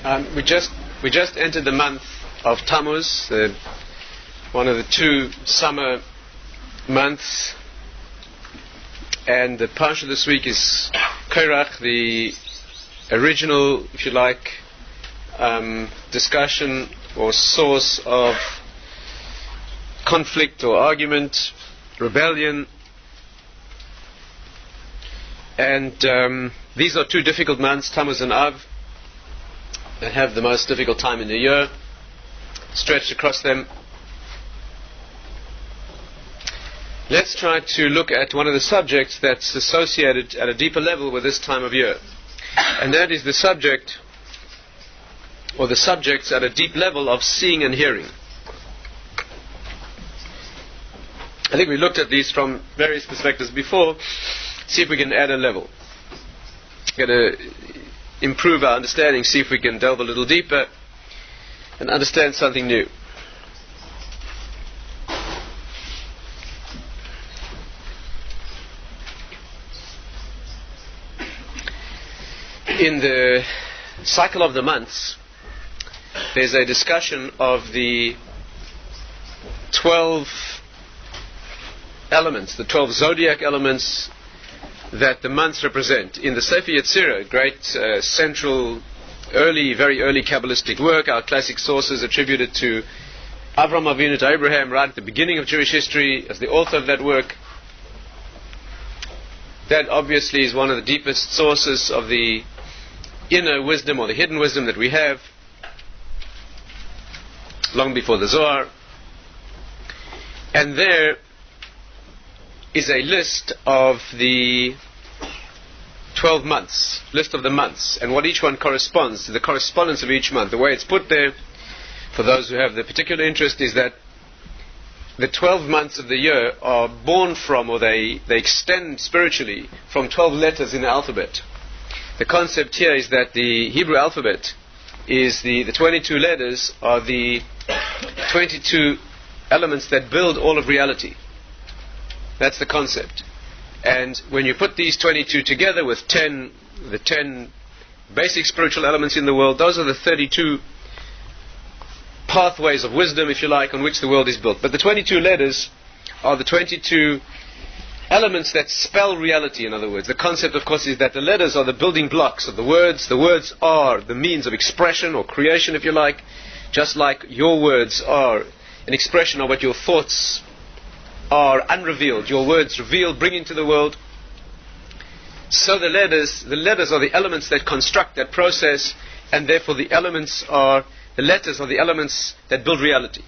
We just entered the month of Tamuz, one of the two summer months, and the parsha this week is Korach, the original, if you like, discussion or source of conflict or argument, rebellion. And these are two difficult months, Tamuz and Av, that have the most difficult time in the year stretched across them. Let's try to look at one of the subjects that's associated at a deeper level with this time of year, and that is the subject, or the subjects at a deep level of seeing and hearing. I think we looked at these from various perspectives before. See if we can add a level. We're going to improve our understanding, see if we can delve a little deeper and understand something new. In the cycle of the months, there's a discussion of the 12 elements, the 12 zodiac elements that the months represent. In the Sefer Yetzirah, great central, very early Kabbalistic work, our classic sources attributed to Avraham Avinu, to Abraham, right at the beginning of Jewish history, as the author of that work. That obviously is one of the deepest sources of the inner wisdom or the hidden wisdom that we have, long before the Zohar. And there is a list of the 12 months, list of the months, and what each one corresponds to, the correspondence of each month. The way it's put there, for those who have the particular interest, is that the 12 months of the year are born from, or they extend spiritually from 12 letters in the alphabet. The concept here is that the Hebrew alphabet is the 22 letters are the 22 elements that build all of reality. That's the concept. And when you put these 22 together with the 10 basic spiritual elements in the world, those are the 32 pathways of wisdom, if you like, on which the world is built. But the 22 letters are the 22 elements that spell reality, in other words. The concept, of course, is that the letters are the building blocks of the words. The words are the means of expression or creation, if you like, just like your words are an expression of what your thoughts are unrevealed, your words revealed, bring into the world. So the letters are the elements that construct that process, and therefore the letters are the elements that build reality.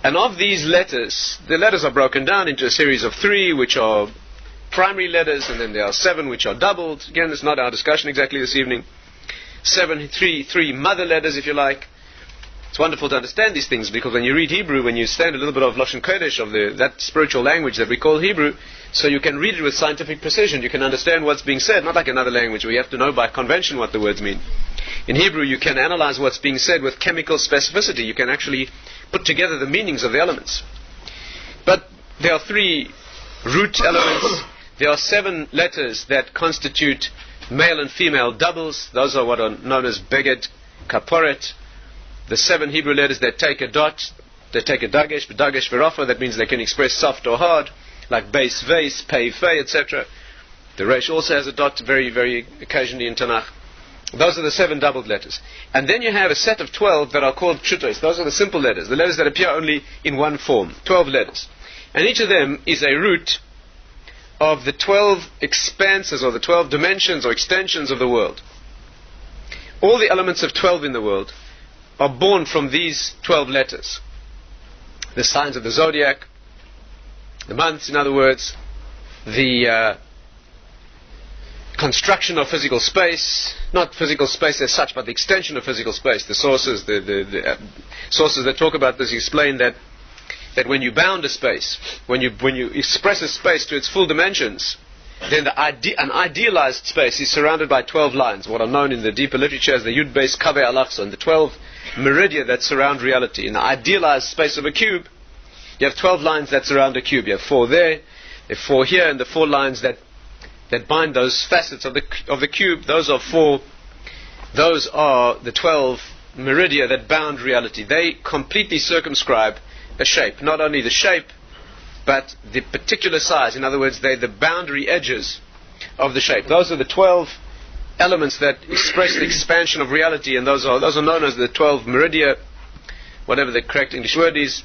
And of these letters, the letters are broken down into a series of 3, which are primary letters, and then there are 7 which are doubled. Again, it's not our discussion exactly this evening. 3 mother letters, if you like. It's wonderful to understand these things, because when you read Hebrew, when you stand a little bit of Lashon Kodesh, of that spiritual language that we call Hebrew, so you can read it with scientific precision, you can understand what's being said, not like another language where you have to know by convention what the words mean. In Hebrew, you can analyze what's being said with chemical specificity. You can actually put together the meanings of the elements. But there are 3 root elements. There are 7 letters that constitute male and female doubles. Those are what are known as beged, kaporet. The 7 Hebrew letters that take a dot, they take a dagesh, v'rafa, that means they can express soft or hard, like beis, veis, pei, fei, etc. The resh also has a dot very, very occasionally in Tanakh. Those are the 7 doubled letters. And then you have a set of 12 that are called pshutos. Those are the simple letters, the letters that appear only in one form, 12 letters. And each of them is a root of the 12 expanses, or the 12 dimensions or extensions of the world. All the elements of 12 in the world are born from these 12 letters. The signs of the zodiac, the months, in other words, the construction of physical space, not physical space as such, but the extension of physical space. The sources, the sources that talk about this explain that when you bound a space, when you express a space to its full dimensions, then an idealized space is surrounded by 12 lines, what are known in the deeper literature as the Yud Beis Kaveh Alachson, the 12 meridia that surround reality. In the idealized space of a cube, you have 12 lines that surround a cube. You have 4 there, there are 4 here, and the 4 lines that bind those facets of the cube. Those are 4 Those are the 12 meridia that bound reality. They completely circumscribe a shape. Not only the shape, but the particular size. In other words, they're the boundary edges of the shape. Those are the 12 elements that express the expansion of reality, and those are known as the 12 meridia, whatever the correct English word is.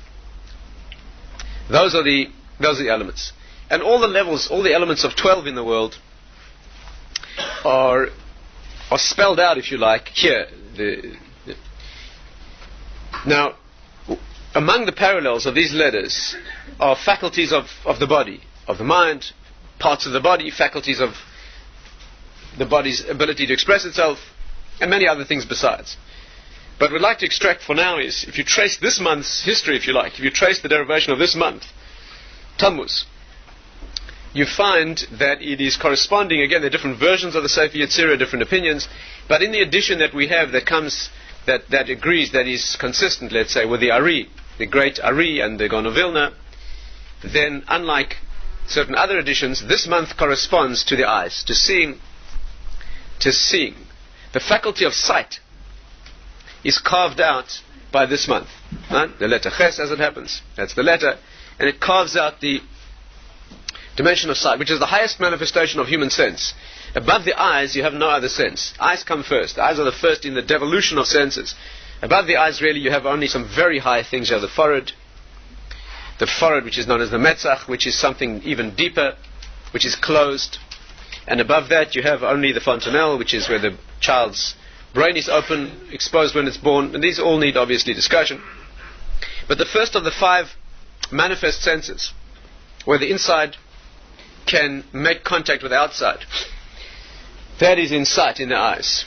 Those are the elements. And all the levels, all the elements of 12 in the world are spelled out, if you like, here. Now, among the parallels of these letters are faculties of the body, of the mind, parts of the body, faculties of the body's ability to express itself, and many other things besides. But what we'd like to extract for now is, if you trace this month's history, if you like, if you trace the derivation of this month, Tamuz, you find that it is corresponding, again, there are different versions of the Sefer Yetzirah, different opinions, but in the edition that we have that comes, that agrees, that is consistent, let's say, with the Ari, the great Ari and the Gaon of Vilna, then unlike certain other editions, this month corresponds to the eyes, to seeing. The faculty of sight is carved out by this month. Right? The letter Ches, as it happens, that's the letter, and it carves out the dimension of sight, which is the highest manifestation of human sense. Above the eyes, you have no other sense. Eyes come first. The eyes are the first in the devolution of senses. Above the eyes, really, you have only some very high things. You have the forehead, which is known as the Metzach, which is something even deeper, which is closed. And above that, you have only the fontanelle, which is where the child's brain is open, exposed when it's born. And these all need, obviously, discussion. But the first of the 5 manifest senses, where the inside can make contact with the outside, that is in sight, in the eyes.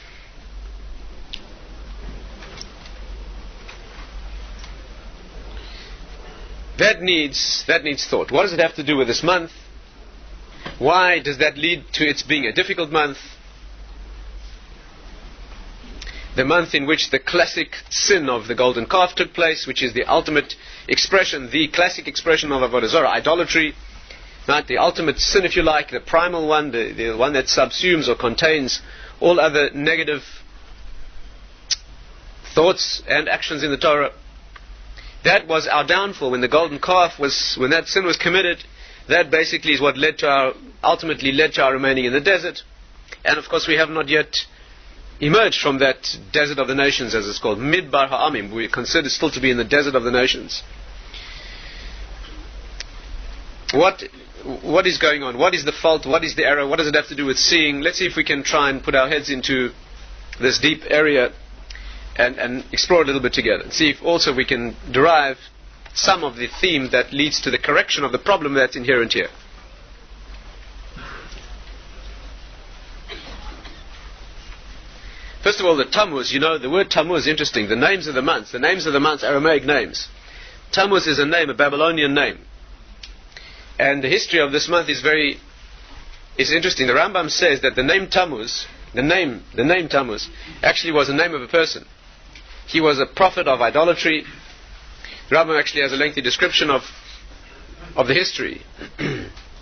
That needs thought. What does it have to do with this month? Why does that lead to its being a difficult month? The month in which the classic sin of the golden calf took place, which is the ultimate expression, the classic expression of Avodah Zarah, idolatry, right? The ultimate sin, if you like, the primal one, the one that subsumes or contains all other negative thoughts and actions in the Torah. That was our downfall when the golden calf when that sin was committed. That basically is what ultimately led to our remaining in the desert. And of course we have not yet emerged from that desert of the nations, as it's called, Midbar Ha'amim. We consider still to be in the desert of the nations. What is going on? What is the fault? What is the error? What does it have to do with seeing? Let's see if we can try and put our heads into this deep area and explore a little bit together, and see if also we can derive some of the theme that leads to the correction of the problem that's inherent here. First of all, the Tamuz, the word Tamuz is interesting. The names of the months, Aramaic names. Tamuz is a name, a Babylonian name. And the history of this month is interesting. The Rambam says that the name Tamuz, the name Tamuz, actually was the name of a person. He was a prophet of idolatry. The Rambam actually has a lengthy description of the history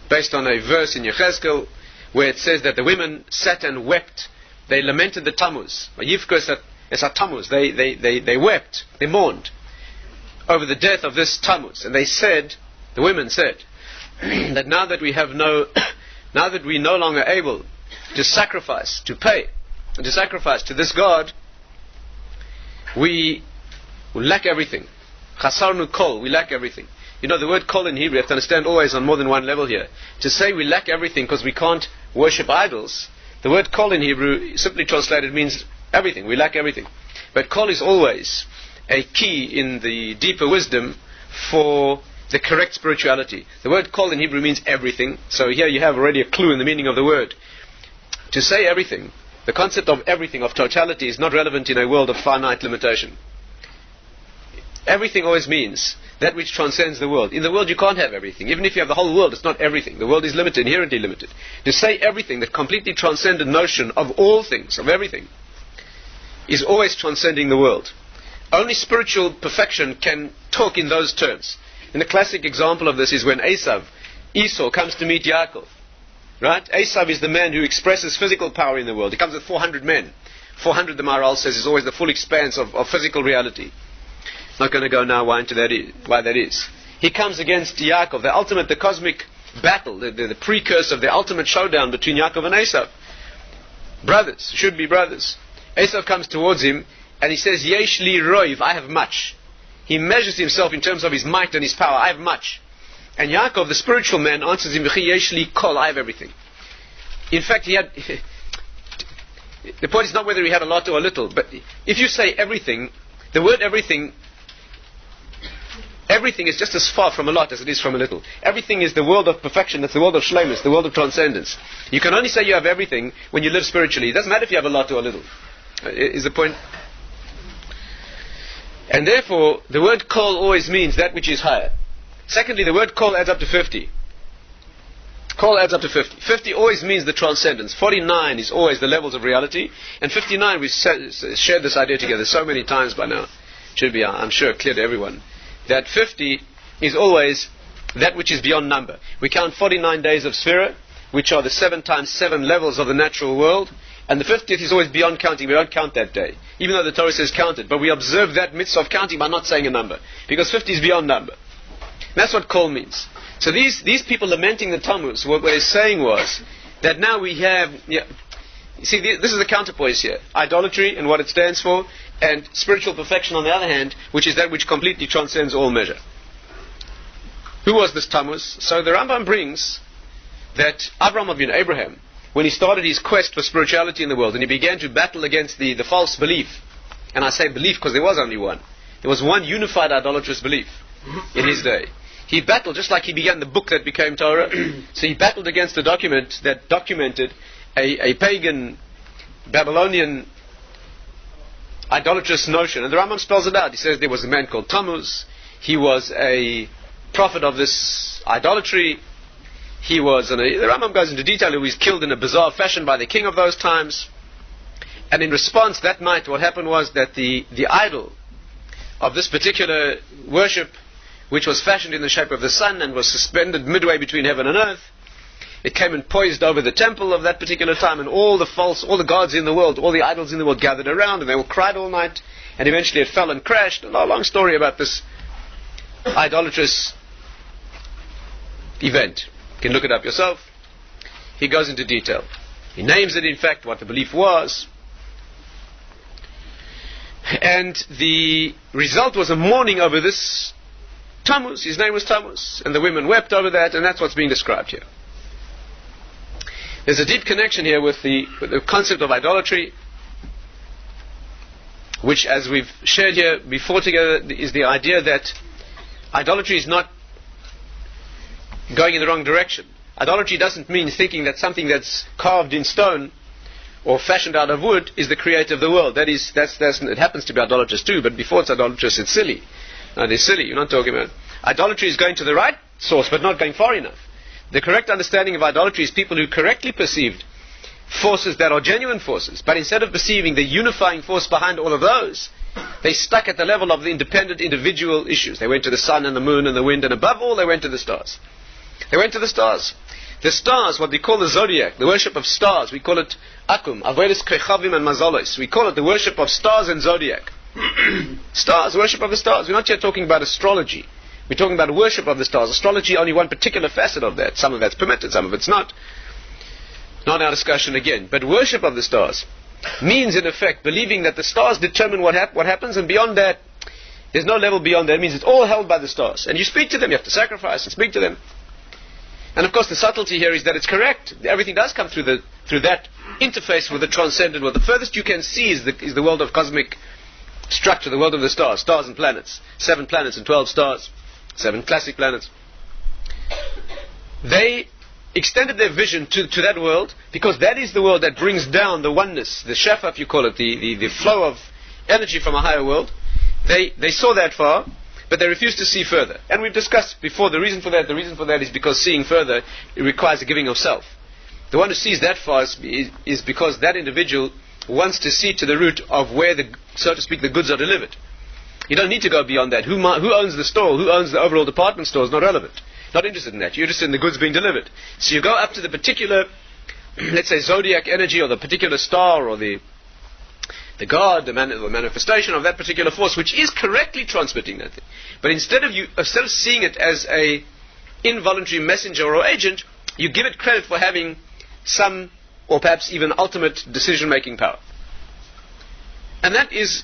based on a verse in Yechezkel where it says that the women sat and wept. They lamented the Tamuz. They wept, they mourned over the death of this Tamuz. And the women said, that now that we no longer able to sacrifice, to sacrifice to this God, we lack everything. Chasarnu kol, we lack everything. The word kol in Hebrew, you have to understand always on more than one level here. To say we lack everything because we can't worship idols, the word kol in Hebrew, simply translated, means everything. We lack everything. But kol is always a key in the deeper wisdom for the correct spirituality. The word kol in Hebrew means everything. So here you have already a clue in the meaning of the word. To say everything, the concept of everything, of totality, is not relevant in a world of finite limitation. Everything always means that which transcends the world. In the world you can't have everything. Even if you have the whole world, it's not everything. The world is limited, inherently limited. To say everything, the completely transcendent notion of all things, of everything, is always transcending the world. Only spiritual perfection can talk in those terms. And the classic example of this is when Esau comes to meet Yaakov. Right? Esav is the man who expresses physical power in the world. He comes with 400 men. 400, the Maharal says, is always the full expanse of physical reality. Not going to go now why that is. He comes against Yaakov, the cosmic battle, the precursor of the ultimate showdown between Yaakov and Esav. Brothers, should be brothers. Esav comes towards him and he says, Yesh li roiv, I have much. He measures himself in terms of his might and his power. I have much. And Yaakov, the spiritual man, answers him, Yesh li kol, I have everything. In fact, he had... The point is not whether he had a lot or a little, but if you say everything, the word everything is just as far from a lot as it is from a little. Everything is the world of perfection, that's the world of shleimus, the world of transcendence. You can only say you have everything when you live spiritually. It doesn't matter if you have a lot or a little. Is the point? And therefore, the word kol always means that which is higher. Secondly, the word kol adds up to 50. Kol adds up to 50. 50 always means the transcendence. 49 is always the levels of reality. And 59, we've shared this idea together so many times by now. Should be, I'm sure, clear to everyone. That 50 is always that which is beyond number. We count 49 days of Sphira, which are the 7 times 7 levels of the natural world. And the 50th is always beyond counting. We don't count that day. Even though the Torah says count it. But we observe that mitzvah of counting by not saying a number. Because 50 is beyond number. And that's what kol means. So these people lamenting the Tamuz, what they're saying was that now we have... You see, this is the counterpoise here. Idolatry and what it stands for, and spiritual perfection on the other hand, which is that which completely transcends all measure. Who was this Tamuz? So the Rambam brings that Avraham Avinu, Abraham, when he started his quest for spirituality in the world, and he began to battle against the false belief, and I say belief because there was only one. There was one unified idolatrous belief in his day. He battled, just like he began the book that became Torah. So he battled against a document that documented a pagan, Babylonian, idolatrous notion. And the Rambam spells it out. He says there was a man called Tamuz. He was a prophet of this idolatry. He was, the Rambam goes into detail, he was killed in a bizarre fashion by the king of those times. And in response, that night, what happened was that the idol of this particular worship, which was fashioned in the shape of the sun and was suspended midway between heaven and earth, it came and poised over the temple of that particular time, and all the gods in the world, all the idols in the world gathered around, and they all cried all night, and eventually it fell and crashed. A long story about this idolatrous event. You can look it up yourself. He goes into detail. He names it, in fact, what the belief was. And the result was a mourning over this Tamuz. His name was Tamuz. And the women wept over that, and that's what's being described here. There's a deep connection here with the concept of idolatry, which, as we've shared here before together, is the idea that idolatry is not going in the wrong direction. Idolatry doesn't mean thinking that something that's carved in stone or fashioned out of wood is the creator of the world. It happens to be idolatrous too, but before it's idolatrous, it's silly. No, it's silly. You're not talking about idolatry is going to the right source, but not going far enough. The correct understanding of idolatry is people who correctly perceived forces that are genuine forces, but instead of perceiving the unifying force behind all of those, they stuck at the level of the independent individual issues. They went to the sun and the moon and the wind, and above all, they went to the stars. They went to the stars. The stars, what we call the zodiac, the worship of stars, we call it akum, avodas kechavim and mazolos. We call it the worship of stars and zodiac. Stars, worship of the stars. We're not yet talking about astrology. We're talking about worship of the stars. Astrology, only one particular facet of that. Some of that's permitted, some of it's not. Not our discussion again. But worship of the stars means, in effect, believing that the stars determine what happens, and beyond that, there's no level beyond that. It means it's all held by the stars. And you speak to them, you have to sacrifice and speak to them. And of course the subtlety here is that it's correct. Everything does come through that interface with the transcendent world. The furthest you can see is the world of cosmic structure, the world of the stars, stars and planets. 7 planets and 12 stars. 7 classic planets. They extended their vision to that world, because that is the world that brings down the oneness, the shefa, if you call it, the flow of energy from a higher world. They saw that far, but they refused to see further. And we've discussed before the reason for that. The reason for that is because seeing further, it requires a giving of self. The one who sees that far is because that individual wants to see to the root of where, so to speak, the goods are delivered. You don't need to go beyond that. Who owns the store? Who owns the overall department store is not relevant. Not interested in that. You're interested in the goods being delivered. So you go up to the particular, let's say, zodiac energy, or the particular star, or the god, the manifestation of that particular force, which is correctly transmitting that thing. But instead of seeing it as a involuntary messenger or agent, you give it credit for having some, or perhaps even ultimate, decision-making power. And that was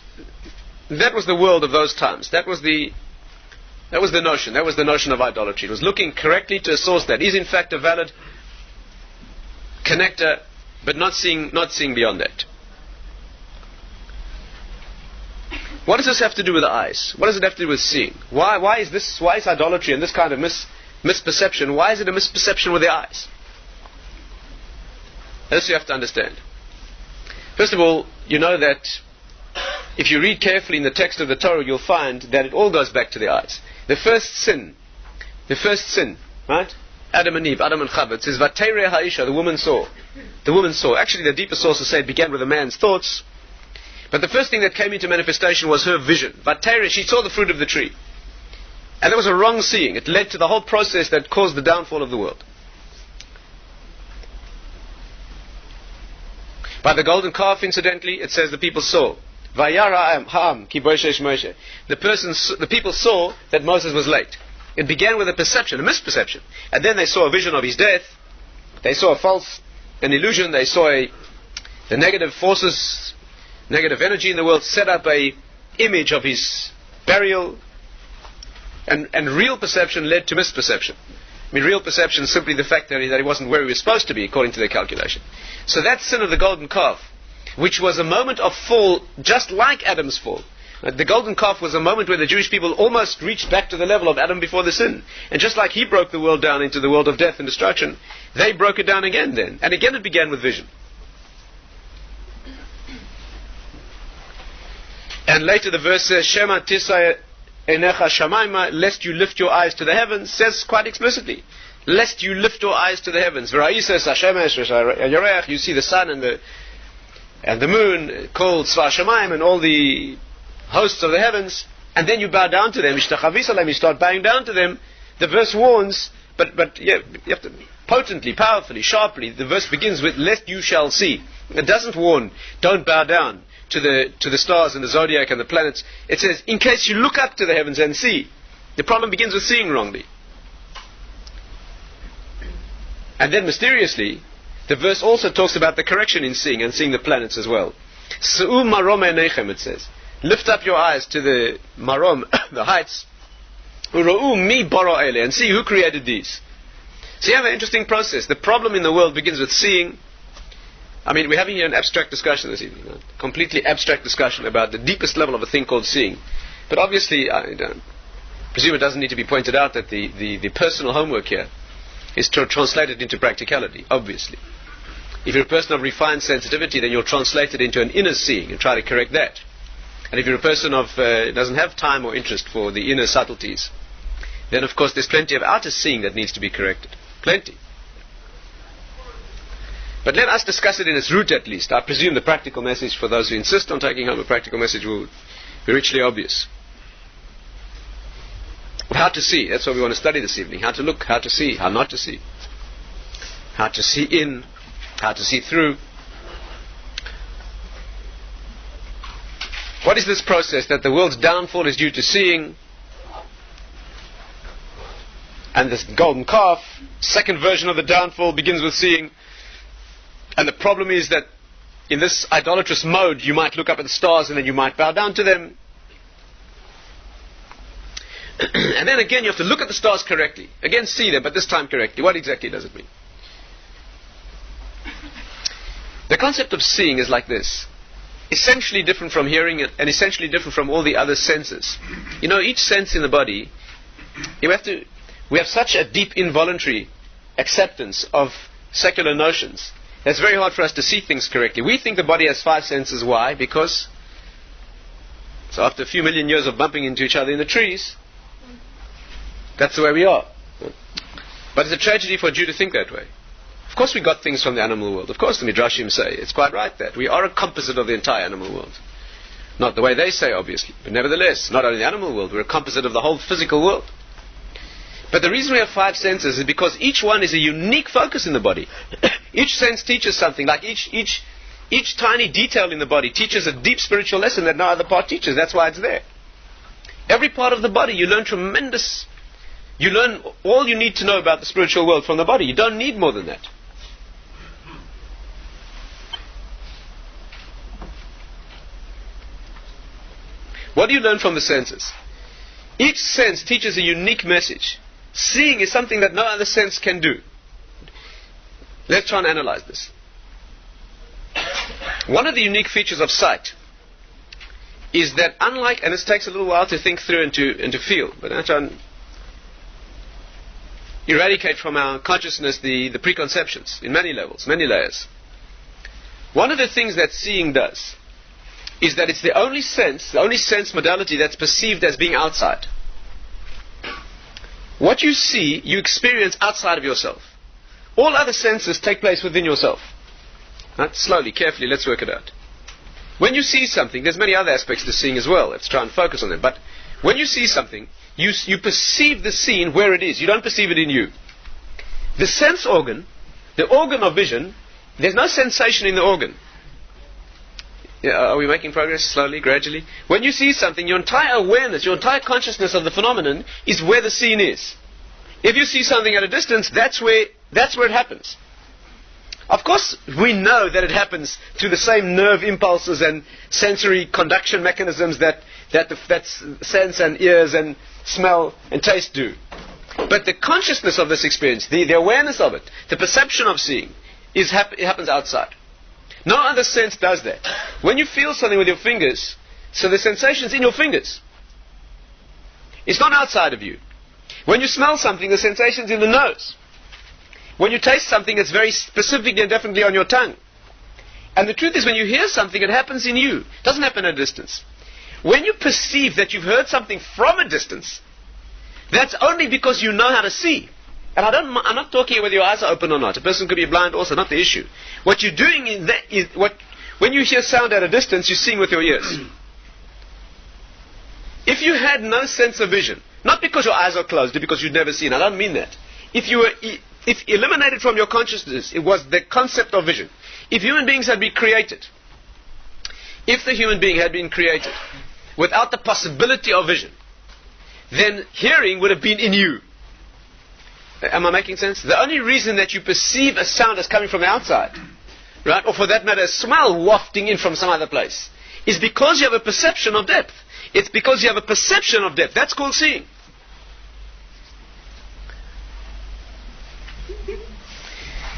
the world of those times. That was the notion. That was the notion of idolatry. It was looking correctly to a source that is in fact a valid connector, but not seeing beyond that. What does this have to do with the eyes? What does it have to do with seeing? Why is idolatry and this kind of misperception? Why is it a misperception with the eyes? This you have to understand. First of all, you know that if you read carefully in the text of the Torah, you'll find that it all goes back to the eyes. The first sin, right? Adam and Eve, Adam and Chava. It says, Vateireh ha'isha, the woman saw. The woman saw. Actually, the deeper sources say it began with a man's thoughts. But the first thing that came into manifestation was her vision. Vateireh, she saw the fruit of the tree. And that was a wrong seeing. It led to the whole process that caused the downfall of the world. By the golden calf, incidentally, it says the people saw. Vayara ha'am ki boishesh Moshe. The people saw that Moses was late. It began with a perception, a misperception. And then they saw a vision of his death. They saw an illusion. They saw the negative forces, negative energy in the world set up a image of his burial. And real perception led to misperception. I mean, real perception is simply the fact that he wasn't where he was supposed to be, according to their calculation. So that sin of the golden calf, which was a moment of fall, just like Adam's fall. The golden calf was a moment where the Jewish people almost reached back to the level of Adam before the sin. And just like he broke the world down into the world of death and destruction, they broke it down again then. And again it began with vision. And later the verse says, Shema tisay enecha shamayma, lest you lift your eyes to the heavens, says quite explicitly, lest you lift your eyes to the heavens. You see the sun and the moon, called Tzva Shamayim, and all the hosts of the heavens, and then you bow down to them, you start bowing down to them. The verse warns, but you have to potently, powerfully, sharply, the verse begins with, lest you shall see. It doesn't warn, don't bow down to the stars and the zodiac and the planets. It says, in case you look up to the heavens and see. The problem begins with seeing wrongly. And then mysteriously, the verse also talks about the correction in seeing, and seeing the planets as well. Su'u marom einechem, it says. Lift up your eyes to the marom, the heights. U'ro'u mi bara ele, and see who created these. So you have an interesting process. The problem in the world begins with seeing. I mean, we're having here an abstract discussion this evening. Completely abstract discussion about the deepest level of a thing called seeing. But obviously, I presume it doesn't need to be pointed out that the personal homework here is to translate it into practicality, obviously. If you're a person of refined sensitivity, then you'll translate it into an inner seeing and try to correct that. And if you're a person of doesn't have time or interest for the inner subtleties, then of course there's plenty of outer seeing that needs to be corrected. Plenty. But let us discuss it in its root at least. I presume the practical message, for those who insist on taking home a practical message, will be richly obvious. How to see, that's what we want to study this evening. How to look, how to see, how not to see. How to see in, how to see through. What is this process that the world's downfall is due to seeing? And this golden calf, second version of the downfall, begins with seeing. And the problem is that in this idolatrous mode, you might look up at the stars and then you might bow down to them. And then again, you have to look at the stars correctly. Again, see them, but this time correctly. What exactly does it mean? The concept of seeing is like this. Essentially different from hearing and essentially different from all the other senses. You know, each sense in the body, we have such a deep involuntary acceptance of secular notions. It's very hard for us to see things correctly. We think the body has 5 senses. Why? Because so after a few million years of bumping into each other in the trees, that's the way we are. But it's a tragedy for a Jew to think that way. Of course we got things from the animal world. Of course the Midrashim say, it's quite right that we are a composite of the entire animal world. Not the way they say, obviously, but nevertheless, not only the animal world, we're a composite of the whole physical world. But the reason we have 5 senses is because each one is a unique focus in the body. Each sense teaches something, like each tiny detail in the body teaches a deep spiritual lesson that no other part teaches. That's why it's there. Every part of the body, you learn you learn all you need to know about the spiritual world from the body. You don't need more than that. What do you learn from the senses? Each sense teaches a unique message. Seeing is something that no other sense can do. Let's try and analyze this. One of the unique features of sight is that unlike, and it takes a little while to think through and to feel, but I'll try and eradicate from our consciousness the preconceptions in many levels, many layers. One of the things that seeing does is that it's the only sense modality that's perceived as being outside. What you see, you experience outside of yourself. All other senses take place within yourself. Right? Slowly, carefully, let's work it out. When you see something, there's many other aspects to seeing as well. Let's try and focus on them. But when you see something, you perceive the scene where it is. You don't perceive it in you. The sense organ, the organ of vision, there's no sensation in the organ. Yeah, are we making progress slowly, gradually? When you see something, your entire awareness, your entire consciousness of the phenomenon is where the scene is. If you see something at a distance, that's where it happens. Of course, we know that it happens through the same nerve impulses and sensory conduction mechanisms that sense and ears and smell and taste do. But the consciousness of this experience, the awareness of it, the perception of seeing, it happens outside. No other sense does that. When you feel something with your fingers, so the sensation's in your fingers. It's not outside of you. When you smell something, the sensation's in the nose. When you taste something, it's very specifically and definitely on your tongue. And the truth is, when you hear something, it happens in you. It doesn't happen at a distance. When you perceive that you've heard something from a distance, that's only because you know how to see. And I'm not talking whether your eyes are open or not. A person could be blind also, not the issue. What you're doing when you hear sound at a distance, you're seeing with your ears. If you had no sense of vision, not because your eyes are closed, but because you'd never seen, I don't mean that. If eliminated from your consciousness, it was the concept of vision. If human beings had been created, if the human being had been created without the possibility of vision, then hearing would have been in you. Am I making sense? The only reason that you perceive a sound as coming from the outside, right, or for that matter a smell wafting in from some other place, is because you have a perception of depth. It's because you have a perception of depth. That's called seeing.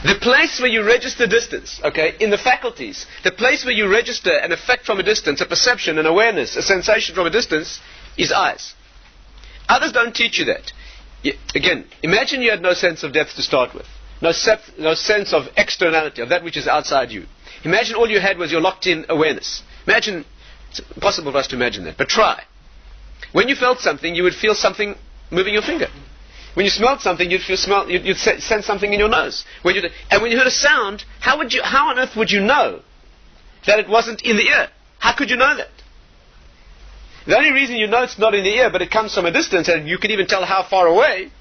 The place where you register distance, okay, in the faculties, the place where you register an effect from a distance, a perception, an awareness, a sensation from a distance, is eyes. Others don't teach you that. Again, imagine you had no sense of depth to start with. No sense of externality, of that which is outside you. Imagine all you had was your locked-in awareness. Imagine, it's impossible for us to imagine that, but try. When you felt something, you would feel something moving your finger. When you smelled something, you'd sense something in your nose. And when you heard a sound, how on earth would you know that it wasn't in the ear? How could you know that? The only reason you know it's not in the ear, but it comes from a distance, and you can even tell how far away,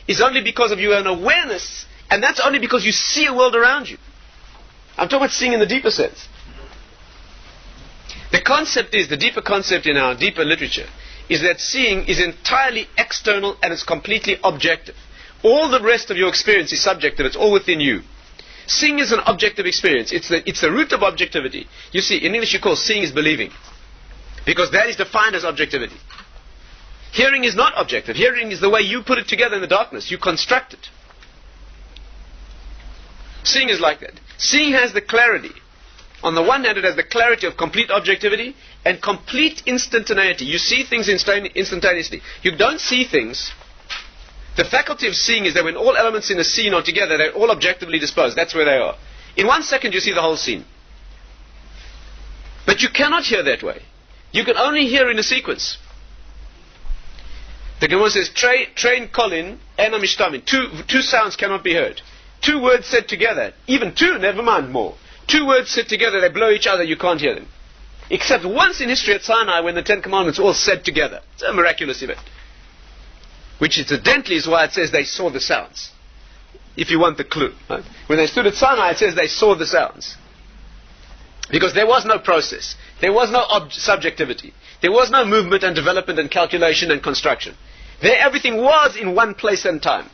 is only because of your own awareness, and that's only because you see a world around you. I'm talking about seeing in the deeper sense. The deeper concept in our deeper literature, is that seeing is entirely external and it's completely objective. All the rest of your experience is subjective, it's all within you. Seeing is an objective experience, it's the root of objectivity. You see, in English you call seeing is believing, because that is defined as objectivity. Hearing is not objective. Hearing is the way you put it together in the darkness. You construct it. Seeing is like that. Seeing has the clarity. On the one hand, it has the clarity of complete objectivity and complete instantaneity. You see things instantaneously. You don't see things. The faculty of seeing is that when all elements in a scene are together, they're all objectively disposed. That's where they are. In 1 second, you see the whole scene. But you cannot hear that way. You can only hear in a sequence. The Gemara says, train Colin and Amishtamin. Two sounds cannot be heard. 2 words said together, even 2, never mind more. 2 words said together, they blow each other, you can't hear them. Except once in history at Sinai when the 10 Commandments all said together. It's a miraculous event. which incidentally is why it says they saw the sounds. If you want the clue. Right? When they stood at Sinai, it says they saw the sounds. Because there was no process. There was no subjectivity. There was no movement and development and calculation and construction. There everything was in one place and time.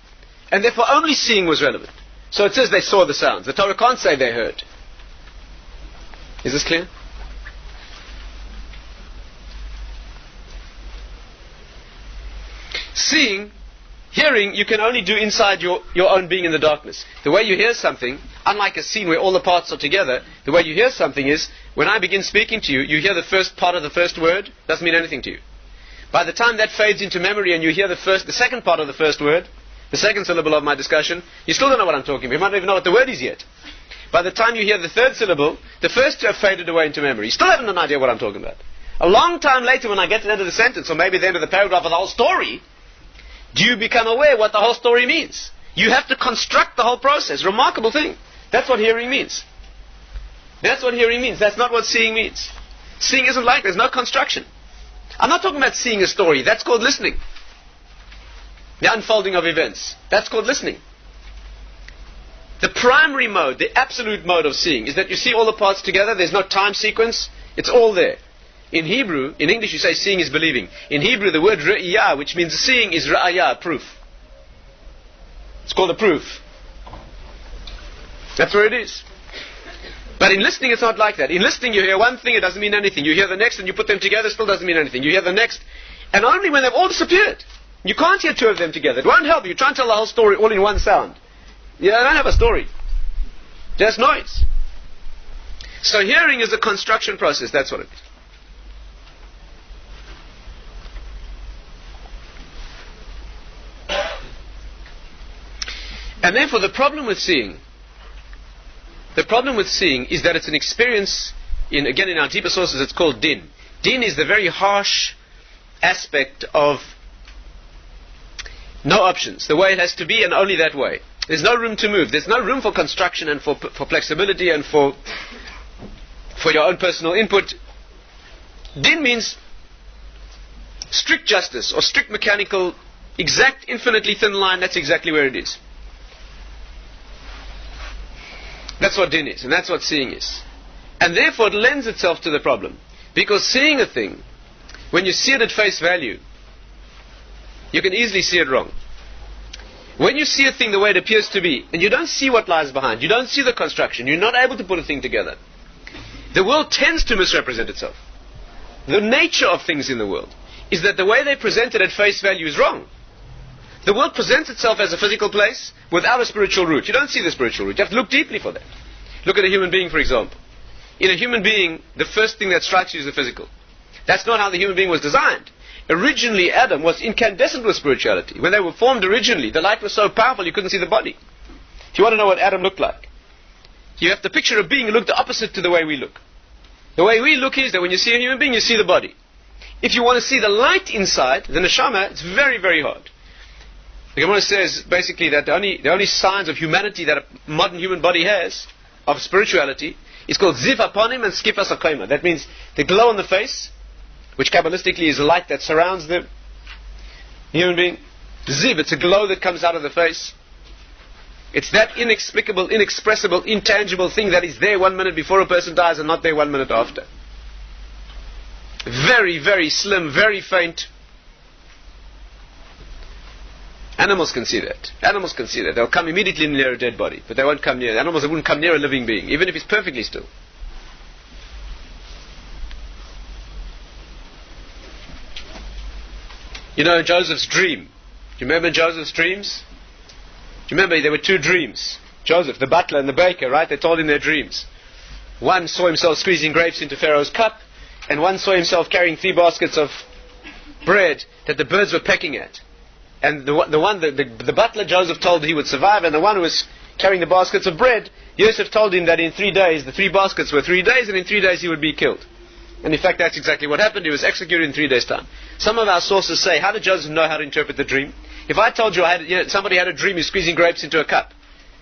And therefore only seeing was relevant. So it says they saw the sounds. The Torah can't say they heard. Is this clear? Seeing, hearing, you can only do inside your own being in the darkness. The way you hear something, unlike a scene where all the parts are together, the way you hear something is, when I begin speaking to you, you hear the first part of the first word, doesn't mean anything to you. By the time that fades into memory and you hear the second part of the first word, the second syllable of my discussion, you still don't know what I'm talking about. You might not even know what the word is yet. By the time you hear the third syllable, the first two have faded away into memory. You still haven't an idea what I'm talking about. A long time later, when I get to the end of the sentence, or maybe the end of the paragraph of the whole story, do you become aware what the whole story means? You have to construct the whole process. Remarkable thing. That's what hearing means. That's what hearing means. That's not what seeing means. Seeing isn't like there's no construction. I'm not talking about seeing a story. That's called listening. The unfolding of events. That's called listening. The primary mode, the absolute mode of seeing, is that you see all the parts together. There's no time sequence. It's all there. In Hebrew, in English you say seeing is believing. In Hebrew the word ra'iyah, which means seeing, is ra'ayah, proof. It's called a proof. That's where it is. But in listening it's not like that. In listening you hear one thing, it doesn't mean anything. You hear the next and you put them together, still doesn't mean anything. You hear the next, and only when they've all disappeared. You can't hear two of them together. It won't help you. Try and tell the whole story all in one sound. You don't have a story. Just noise. So hearing is a construction process. That's what it is. And therefore the problem with seeing is that it's an experience, in our deeper sources it's called din. Din is the very harsh aspect of no options, the way it has to be and only that way. There's no room to move. There's no room for construction and for flexibility and for your own personal input. Din means strict justice or strict mechanical, exact, infinitely thin line. That's exactly where it is. That's what din is, and that's what seeing is. And therefore it lends itself to the problem. Because seeing a thing, when you see it at face value, you can easily see it wrong. When you see a thing the way it appears to be, and you don't see what lies behind, you don't see the construction, you're not able to put a thing together, the world tends to misrepresent itself. The nature of things in the world is that the way they present it at face value is wrong. The world presents itself as a physical place without a spiritual root. You don't see the spiritual root. You have to look deeply for that. Look at a human being, for example. In a human being, the first thing that strikes you is the physical. That's not how the human being was designed. Originally, Adam was incandescent with spirituality. When they were formed originally, the light was so powerful you couldn't see the body. If you want to know what Adam looked like, you have to picture a being who looked the opposite to the way we look. The way we look is that when you see a human being, you see the body. If you want to see the light inside, the neshama, it's very, very hard. The Gemara says basically that the only signs of humanity that a modern human body has, of spirituality, is called ziv haponim and skifas hakoima. That means the glow on the face, which Kabbalistically is a light that surrounds the human being. Ziv, it's a glow that comes out of the face. It's that inexplicable, inexpressible, intangible thing that is there 1 minute before a person dies and not there 1 minute after. Very, very slim, very faint. Animals can see that. Animals can see that. They'll come immediately near a dead body, but they won't come near. Animals wouldn't come near a living being, even if it's perfectly still. You know Joseph's dream. Do you remember Joseph's dreams? Do you remember there were two dreams? Joseph, the butler and the baker, right? They told him their dreams. One saw himself squeezing grapes into Pharaoh's cup, and one saw himself carrying 3 baskets of bread that the birds were pecking at. And the butler, Joseph, told he would survive, and the one who was carrying the baskets of bread, Joseph told him that in 3 days, the 3 baskets were 3 days, and in 3 days he would be killed. And in fact, that's exactly what happened. He was executed in 3 days' time. Some of our sources say, how did Joseph know how to interpret the dream? If I told you, somebody had a dream, he's squeezing grapes into a cup,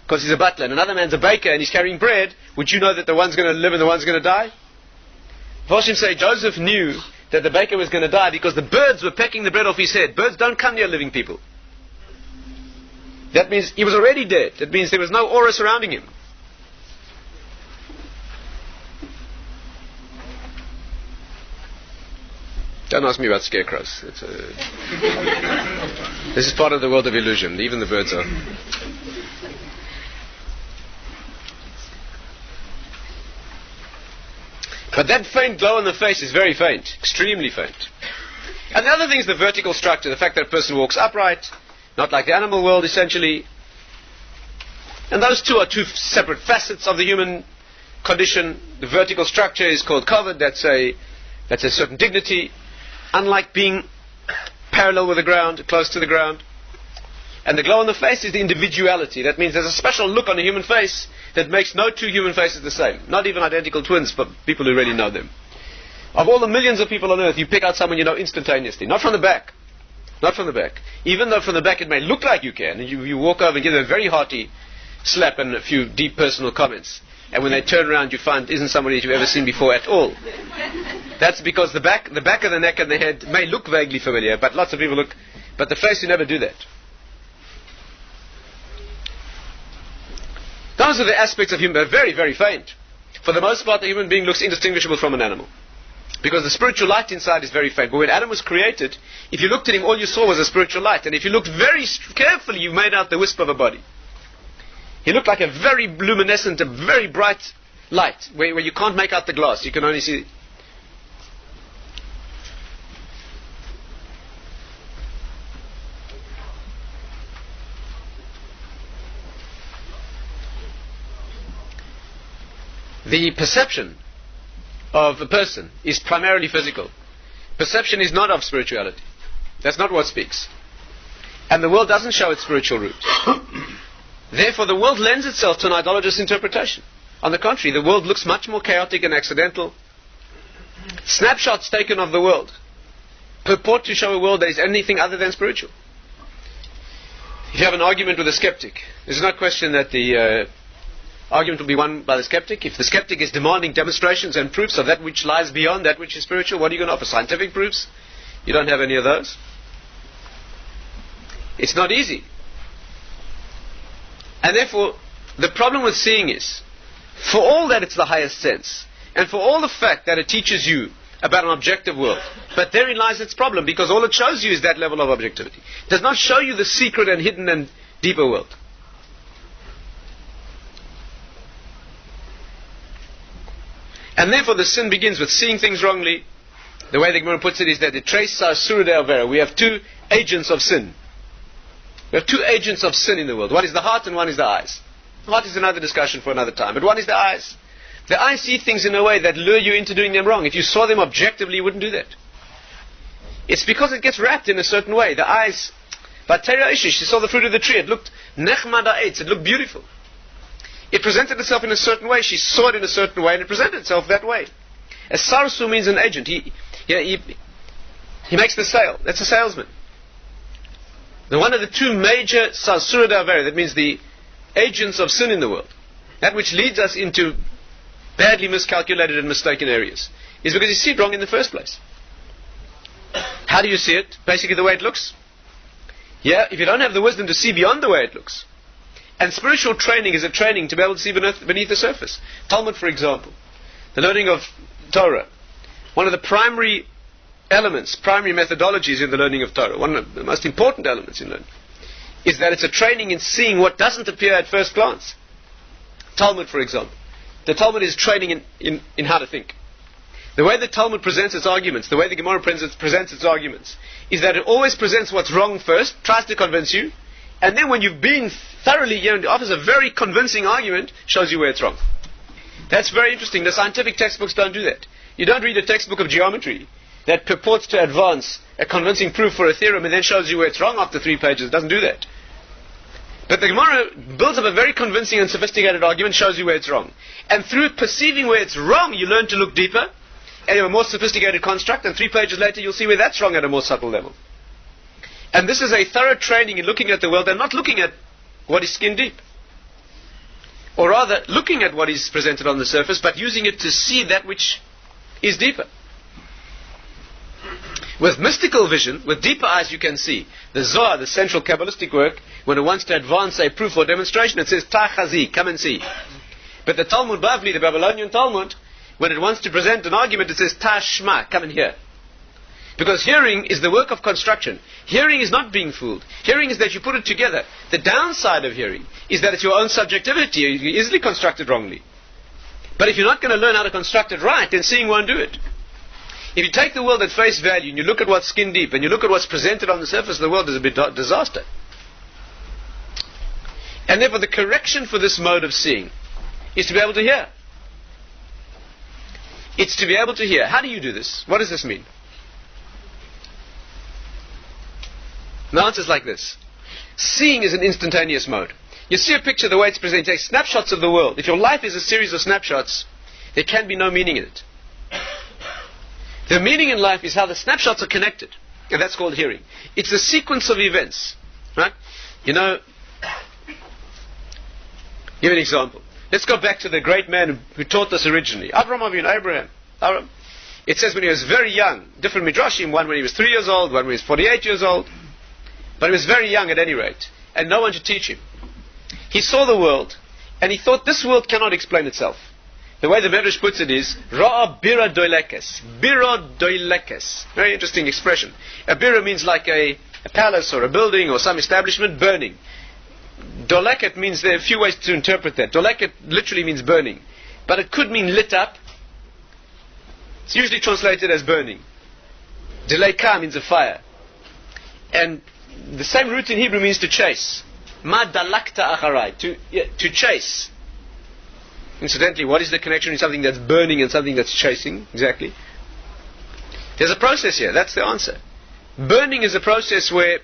because he's a butler, and another man's a baker, and he's carrying bread, would you know that the one's going to live and the one's going to die? Voshim say, Joseph knew that the baker was going to die because the birds were pecking the bread off his head. Birds don't come near living people. That means he was already dead. That means there was no aura surrounding him. Don't ask me about scarecrows. This is part of the world of illusion. Even the birds are. But that faint glow on the face is very faint, extremely faint. And the other thing is the vertical structure, the fact that a person walks upright, not like the animal world essentially. And those two are two separate facets of the human condition. The vertical structure is called covered, that's a certain dignity, unlike being parallel with the ground, close to the ground. And the glow on the face is the individuality. That means there's a special look on a human face that makes no two human faces the same. Not even identical twins, but people who really know them. Of all the millions of people on earth, you pick out someone you know instantaneously. Not from the back. Not from the back. Even though from the back it may look like you can. And you walk over and give them a very hearty slap and a few deep personal comments. And when they turn around, you find it isn't somebody you've ever seen before at all. That's because the back of the neck and the head may look vaguely familiar, but lots of people look. But the face, you never do that. Those are the aspects of human, very, very faint. For the most part, the human being looks indistinguishable from an animal. Because the spiritual light inside is very faint. But when Adam was created, if you looked at him, all you saw was a spiritual light. And if you looked very carefully, you made out the wisp of a body. He looked like a very luminescent, a very bright light, where you can't make out the glass. You can only see. The perception of a person is primarily physical. Perception is not of spirituality. That's not what speaks. And the world doesn't show its spiritual root. Therefore, the world lends itself to an idolatrous interpretation. On the contrary, the world looks much more chaotic and accidental. Snapshots taken of the world purport to show a world that is anything other than spiritual. If you have an argument with a skeptic, there's no question that the argument will be won by the skeptic. If the skeptic is demanding demonstrations and proofs of that which lies beyond that which is spiritual, what are you going to offer? Scientific proofs? You don't have any of those. It's not easy. And therefore, the problem with seeing is, for all that it's the highest sense, and for all the fact that it teaches you about an objective world, but therein lies its problem, because all it shows you is that level of objectivity. It does not show you the secret and hidden and deeper world. And therefore the sin begins with seeing things wrongly. The way the Gemara puts it is that it traces our surah de-avera. We have two agents of sin. We have two agents of sin in the world. One is the heart and one is the eyes. The heart is another discussion for another time. But one is the eyes. The eyes see things in a way that lure you into doing them wrong. If you saw them objectively, you wouldn't do that. It's because it gets wrapped in a certain way. The eyes, Vatera Ishish, she saw the fruit of the tree. It looked nechmad ha'etz. It looked beautiful. It presented itself in a certain way. She saw it in a certain way, and it presented itself that way. A sarsu means an agent. He makes the sale. That's a salesman. The one of the two major sarsura d'avera, that means the agents of sin in the world, that which leads us into badly miscalculated and mistaken areas, is because you see it wrong in the first place. How do you see it? Basically the way it looks. Yeah, if you don't have the wisdom to see beyond the way it looks. And spiritual training is a training to be able to see beneath the surface. Talmud, for example, the learning of Torah, one of the primary elements, primary methodologies in the learning of Torah, one of the most important elements in learning, is that it's a training in seeing what doesn't appear at first glance. Talmud, for example. The Talmud is training in how to think. The way the Talmud presents its arguments, the way the Gemara presents its arguments, is that it always presents what's wrong first, tries to convince you, and then when you've been thoroughly, it offers a very convincing argument, shows you where it's wrong. That's very interesting. The scientific textbooks don't do that. You don't read a textbook of geometry that purports to advance a convincing proof for a theorem and then shows you where it's wrong after 3 pages. It doesn't do that. But the Gemara builds up a very convincing and sophisticated argument, shows you where it's wrong. And through perceiving where it's wrong, you learn to look deeper, and you have a more sophisticated construct, and 3 pages later you'll see where that's wrong at a more subtle level. And this is a thorough training in looking at the world and not looking at what is skin deep. Or rather, looking at what is presented on the surface, but using it to see that which is deeper. With mystical vision, with deeper eyes, you can see. The Zohar, the central Kabbalistic work, when it wants to advance a proof or demonstration, it says, Tachazi, come and see. But the Talmud Bavli, the Babylonian Talmud, when it wants to present an argument, it says, Tashma, come and hear. Because hearing is the work of construction. Hearing is not being fooled. Hearing is that you put it together. The downside of hearing is that it's your own subjectivity. You can easily construct it wrongly. But if you're not going to learn how to construct it right, then seeing won't do it. If you take the world at face value and you look at what's skin deep and you look at what's presented on the surface of the world, it's a disaster. And therefore the correction for this mode of seeing is to be able to hear. It's to be able to hear. How do you do this? What does this mean? The answer is like this. Seeing is an instantaneous mode. You see a picture the way it's presented. You take snapshots of the world. If your life is a series of snapshots, there can be no meaning in it. The meaning in life is how the snapshots are connected. And that's called hearing. It's a sequence of events. Right? You know, give an example. Let's go back to the great man who taught us originally. Abraham. It says when he was very young, different midrashim, one when he was 3 years old, one when he was 48 years old. But he was very young at any rate, and no one to teach him. He saw the world, and he thought this world cannot explain itself. The way the Medrash puts it is, Ra'a bira doilekes. Bira doilekes. Very interesting expression. A bira means like a palace or a building or some establishment burning. Doleket means, there are a few ways to interpret that. Doleket literally means burning. But it could mean lit up. It's usually translated as burning. Deleka means a fire. And the same root in Hebrew means to chase. Ma dalakta acharai, to chase. Incidentally, what is the connection between something that's burning and something that's chasing? Exactly. There's a process here. That's the answer. Burning is a process where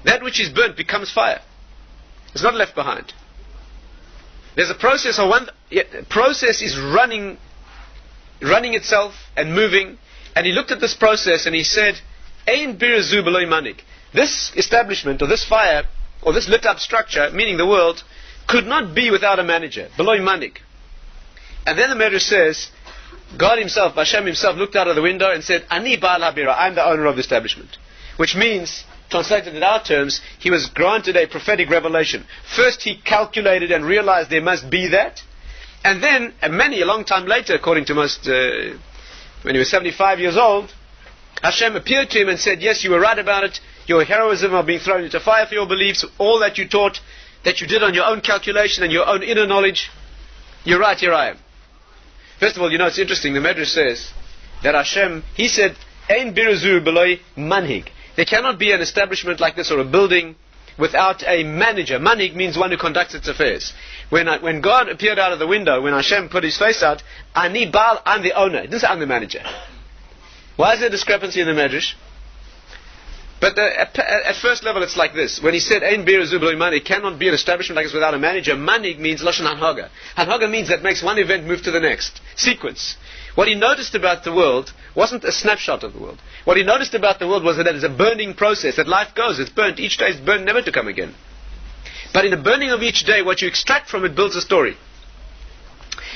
that which is burnt becomes fire. It's not left behind. There's a process of process is running itself and moving. And he looked at this process and he said, Ein birazu beloy manik. This establishment or this fire or this lit up structure, meaning the world, could not be without a manager. Beloy manik. And then the Medrash says, God himself, Hashem himself, looked out of the window and said, Ani Baal Habira, I'm the owner of the establishment. Which means, translated in our terms, he was granted a prophetic revelation. First he calculated and realized there must be that. And then, a long time later, according to most, when he was 75 years old, Hashem appeared to him and said, yes, you were right about it. Your heroism of being thrown into fire for your beliefs, all that you taught, that you did on your own calculation and your own inner knowledge, you're right, here I am. First of all, you know, it's interesting, the Medrash says that Hashem, he said, Ein birazu beloy manhig. There cannot be an establishment like this or a building without a manager. Manhig means one who conducts its affairs. When God appeared out of the window, when Hashem put his face out, Ani Baal, I'm the owner. It didn't say I'm the manager. Why is there discrepancy in the Medrash? But at first level it's like this. When he said, Ein birazu beloy manhig, it cannot be an establishment like this without a manager. Manhig means Lashon Hanhaga. Hanhaga means that makes one event move to the next. Sequence. What he noticed about the world wasn't a snapshot of the world. What he noticed about the world was that it's a burning process, that life goes, it's burnt, each day is burnt, never to come again. But in the burning of each day, what you extract from it builds a story.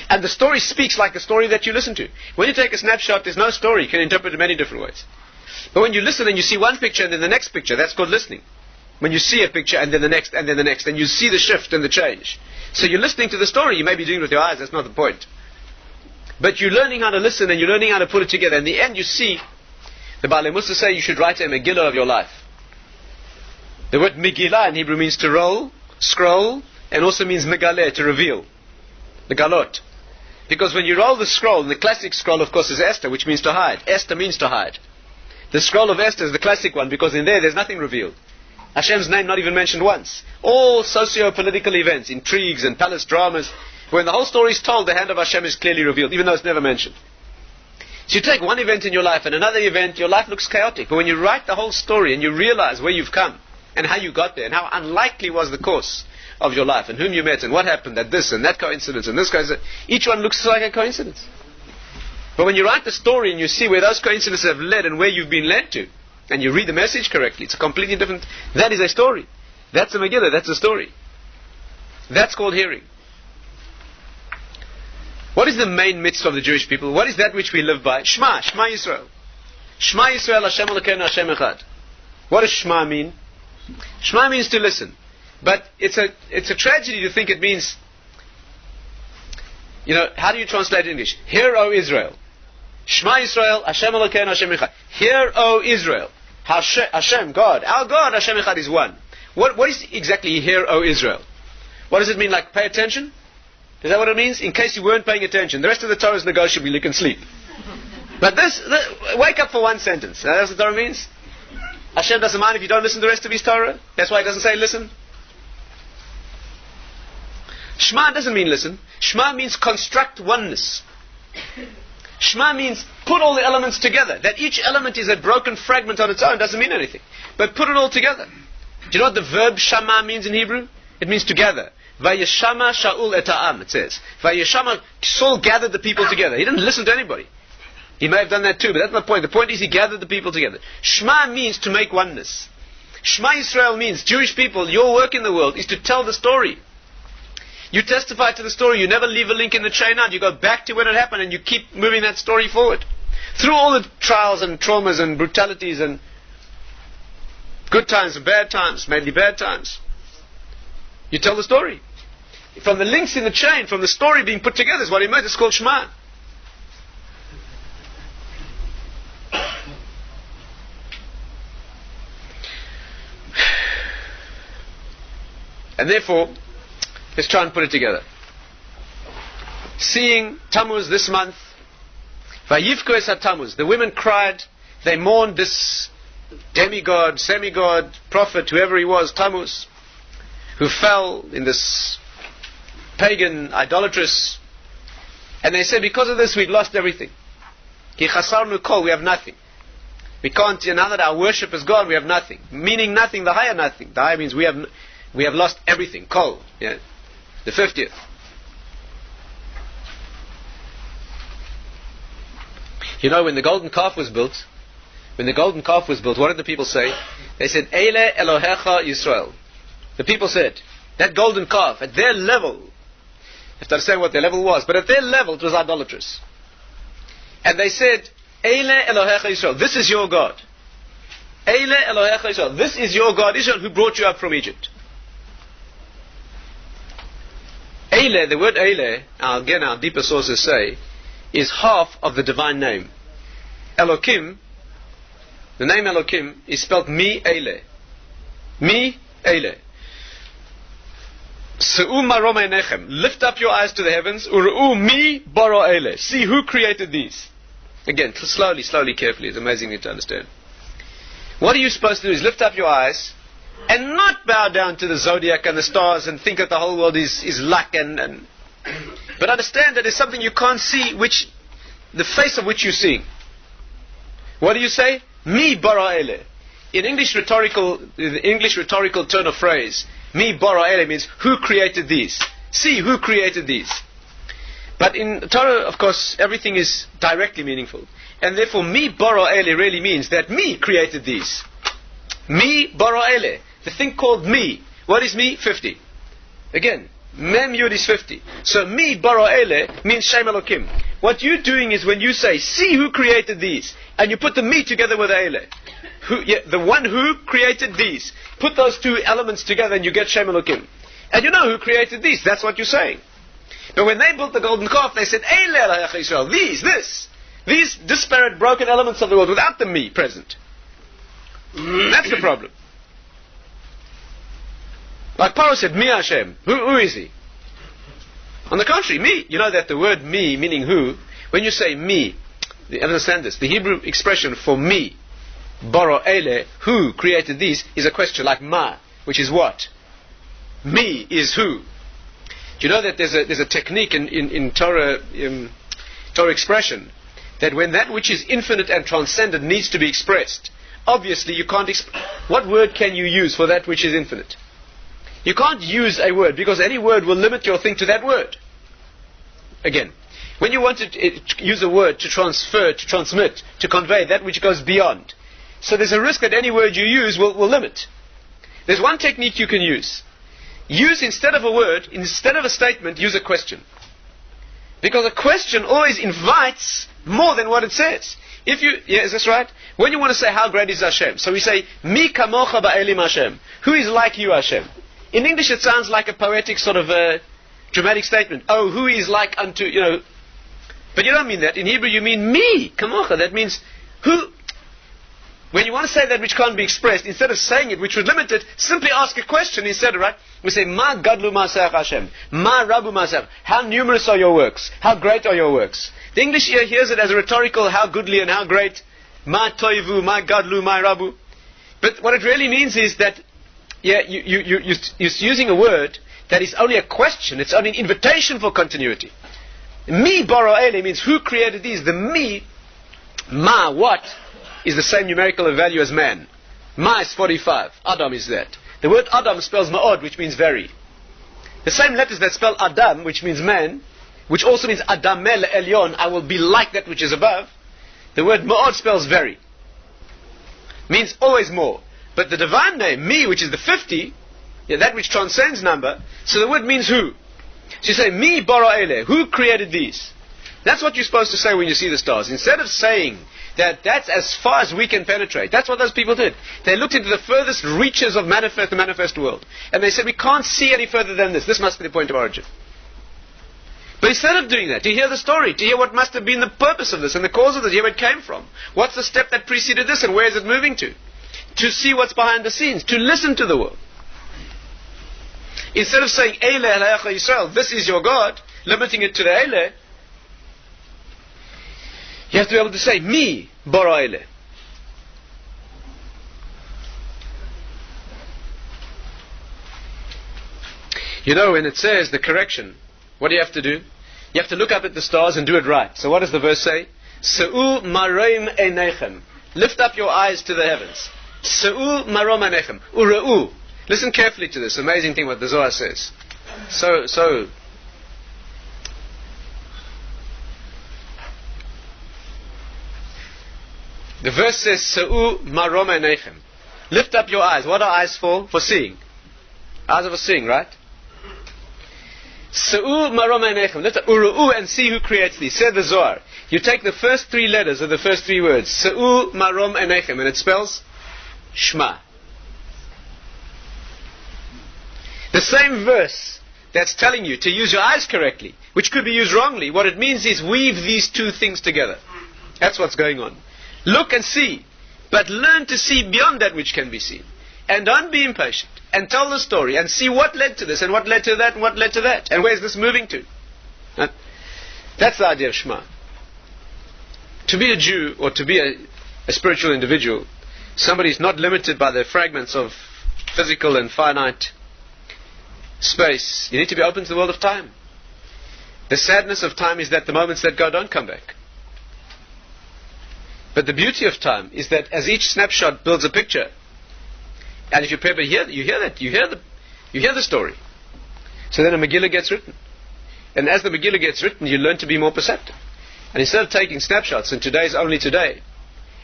And the story speaks like the story that you listen to. When you take a snapshot, there's no story. You can interpret it in many different ways. But when you listen and you see one picture and then the next picture, that's called listening. When you see a picture and then the next and then the next, and you see the shift and the change. So you're listening to the story. You may be doing it with your eyes, that's not the point. But you're learning how to listen and you're learning how to put it together. In the end, you see, the Baalei Mussar say you should write a Megillah of your life. The word Megillah in Hebrew means to roll, scroll, and also means Megaleh, to reveal. Megalot. Because when you roll the scroll, and the classic scroll, of course, is Esther, which means to hide. Esther means to hide. The scroll of Esther is the classic one, because in there's nothing revealed. Hashem's name not even mentioned once. All socio-political events, intrigues and palace dramas, when the whole story is told, the hand of Hashem is clearly revealed, even though it's never mentioned. So you take one event in your life and another event, your life looks chaotic. But when you write the whole story and you realize where you've come and how you got there and how unlikely was the course of your life and whom you met and what happened at this and that coincidence and this coincidence, each one looks like a coincidence. But when you write the story and you see where those coincidences have led and where you've been led to, and you read the message correctly, it's a completely different... That is a story. That's a Megillah, that's a story. That's called hearing. What is the main mitzvah of the Jewish people? What is that which we live by? Shema, Shema Yisrael. Shema Yisrael Hashem Elokeinu Hashem Echad. What does Shema mean? Shema means to listen. But it's a tragedy to think it means, how do you translate it in English? Hear, O Israel. Shema Yisrael Hashem Elokeinu Hashem Echad. Hear, O Israel. Hashem, God. Our God, Hashem Echad, is one. What is exactly hear, O Israel? What does it mean, like pay attention? Is that what it means? In case you weren't paying attention. The rest of the Torah is negotiable, you can sleep. But wake up for one sentence. That's what the Torah means. Hashem doesn't mind if you don't listen to the rest of His Torah. That's why He doesn't say listen. Shema doesn't mean listen. Shema means construct oneness. Shema means put all the elements together. That each element is a broken fragment on its own doesn't mean anything. But put it all together. Do you know what the verb shama means in Hebrew? It means together. Vayeshama Shaul et ha'am, it says. Vayeshama, Saul gathered the people together. He didn't listen to anybody. He may have done that too, but that's not the point. The point is he gathered the people together. Shema means to make oneness. Shema Yisrael means, Jewish people, your work in the world is to tell the story. You testify to the story. You never leave a link in the chain out. You go back to when it happened and you keep moving that story forward. Through all the trials and traumas and brutalities and good times and bad times, mainly bad times. You tell the story. From the links in the chain, from the story being put together is what he meant. It's called Shema. And therefore, let's try and put it together. Seeing Tamuz this month, Vayivku es Tamuz, the women cried, they mourned this demigod, semigod, prophet, whoever he was, Tamuz, who fell in this pagan idolatrous, and they said, because of this we've lost everything. Ki chasarnu kol, we have nothing. We can't, now that our worship is gone, we have nothing. Meaning nothing, the higher nothing. The higher means we have lost everything. Kol, yeah. The 50th. When the golden calf was built, what did the people say? They said, Eile Elohecha Yisrael. The people said, that golden calf, at their level, you have to understand what their level was, but at their level it was idolatrous. And they said, Eile Elohecha Yisrael, this is your God. Eile Elohecha Yisrael, this is your God, Israel, who brought you up from Egypt. Eile, the word Eile, again our deeper sources say, is half of the divine name. Elokim, the name Elokim is spelled Mi Eile. Mi Eile. Se'u marom einechem, lift up your eyes to the heavens, Uru'u mi bara Eile. See who created these. Again, slowly, carefully, it's amazing to understand. What are you supposed to do is lift up your eyes and not bow down to the zodiac and the stars and think that the whole world is luck but understand that there's something you can't see, the face of which you're seeing. What do you say? Mi bara ele. In the English rhetorical turn of phrase, mi bara ele means who created these. See who created these. But in Torah, of course, everything is directly meaningful. And therefore, mi bara ele really means that me created these. Mi bara ele. The thing called me. What is me? 50. Again, mem yud is 50. So mi bara ele means Shem Elokim. What you're doing is when you say, see who created these, and you put the me together with ele. The one who created these. Put those two elements together and you get Shem Elokim. And you know who created these. That's what you're saying. But when they built the golden calf, they said, Eile Elohecha Yisrael. These disparate, broken elements of the world without the me present. That's the problem. Like Paro said, Mi Hashem. Who is he? On the contrary, me. You know that the word me, meaning who, when you say me, understand this, the Hebrew expression for me, bara ele, who created these, is a question like ma, which is what? Me is who. Do you know that there's a technique in Torah expression, that when that which is infinite and transcendent needs to be expressed, obviously you can't what word can you use for that which is infinite? You can't use a word, because any word will limit your thing to that word. Again, when you want to use a word to transfer, to transmit, to convey that which goes beyond, so there's a risk that any word you use will limit. There's one technique you can use. Use, instead of a word, instead of a statement, use a question. Because a question always invites more than what it says. is this right? When you want to say how great is Hashem, so we say, Mi kamocha ba'elim Hashem. Who is like you, Hashem? In English it sounds like a poetic sort of a dramatic statement. Oh, who is like unto, But you don't mean that. In Hebrew you mean me, kamocha. That means who. When you want to say that which can't be expressed, instead of saying it, which would limit it, simply ask a question instead, right? We say, Ma gadlu ma'aseh Hashem. Ma rabu ma'aseh. How numerous are your works? How great are your works? The English ear hears it as a rhetorical, how goodly and how great. Ma toivu, ma gadlu, ma rabu. But what it really means is that, you're using a word that is only a question. It's only an invitation for continuity. Mi baro ele means who created these. The mi, ma, what, is the same numerical value as man. Ma is 45. Adam is that. The word Adam spells ma'od, which means very. The same letters that spell Adam, which means man, which also means Adamel Elyon, I will be like that which is above. The word ma'od spells very. Means always more. But the divine name, me, which is the 50, that which transcends number, so the word means who. So you say, mi bara ele, who created these? That's what you're supposed to say when you see the stars. Instead of saying that's as far as we can penetrate. That's what those people did. They looked into the furthest reaches of the manifest world. And they said, we can't see any further than this. This must be the point of origin. But instead of doing that, to hear the story, to hear what must have been the purpose of this and the cause of this, hear where it came from. What's the step that preceded this and where is it moving to? To see what's behind the scenes, to listen to the world. Instead of saying, Eile Elohecha Yisrael, this is your God, limiting it to the Eile, you have to be able to say, Mi bara Eile. When it says the correction, what do you have to do? You have to look up at the stars and do it right. So what does the verse say? Se'u maroim einechem. Lift up your eyes to the heavens. Se'u marom einechem. Ure'u. Listen carefully to this amazing thing what the Zohar says. So the verse says, Se'u marom einechem. Lift up your eyes. What are eyes for? For seeing. Eyes are for seeing, right? Se'u marom einechem. Lift up Uru'u and see who creates these. Said the Zohar. You take the first three letters of the first three words. Se'u marom einechem. And it spells Shema. The same verse that's telling you to use your eyes correctly, which could be used wrongly, what it means is weave these two things together. That's what's going on. Look and see, but learn to see beyond that which can be seen. And don't be impatient. And tell the story and see what led to this and what led to that and what led to that. And where is this moving to? That's the idea of Shema. To be a Jew or to be a spiritual individual, somebody is not limited by the fragments of physical and finite space. You need to be open to the world of time. The sadness of time is that the moments that go don't come back. But the beauty of time is that as each snapshot builds a picture, and if you prepare, you hear the story. So then a Megillah gets written. And as the Megillah gets written, you learn to be more perceptive. And instead of taking snapshots, and today is only today,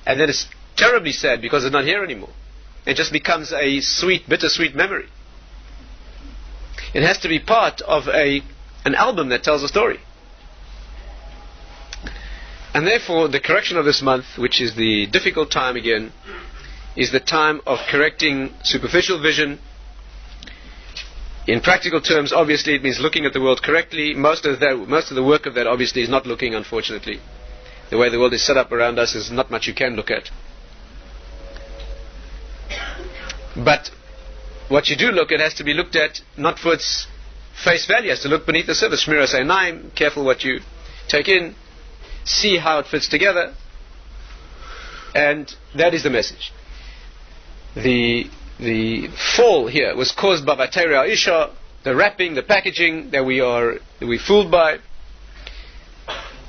and then it's terribly sad because it's not here anymore, it just becomes a sweet, bittersweet memory. It has to be part of an album that tells a story. And therefore, the correction of this month, which is the difficult time again, is the time of correcting superficial vision. In practical terms, obviously, it means looking at the world correctly. Most of the work of that, obviously, is not looking, unfortunately. The way the world is set up around us is not much you can look at. But what you do look at has to be looked at not for its face value. It has to look beneath the surface. Shmiras Einayim, careful what you take in. See how it fits together. And that is the message. The fall here was caused by Vatera Isha, the wrapping, the packaging that we fooled by.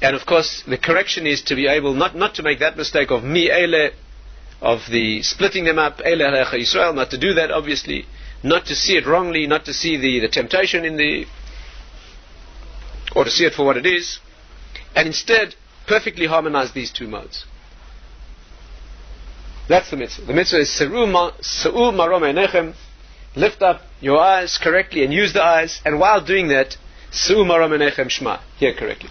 And of course, the correction is to be able not to make that mistake of mi ele, of the splitting them up, ele Elohecha Yisrael, not to do that, obviously, not to see it wrongly, not to see the temptation or to see it for what it is, and instead perfectly harmonize these two modes. That's the mitzvah. The mitzvah is Se'u marom einechem. Lift up your eyes correctly and use the eyes, and while doing that, Se'u marom einechem Shema. Hear correctly.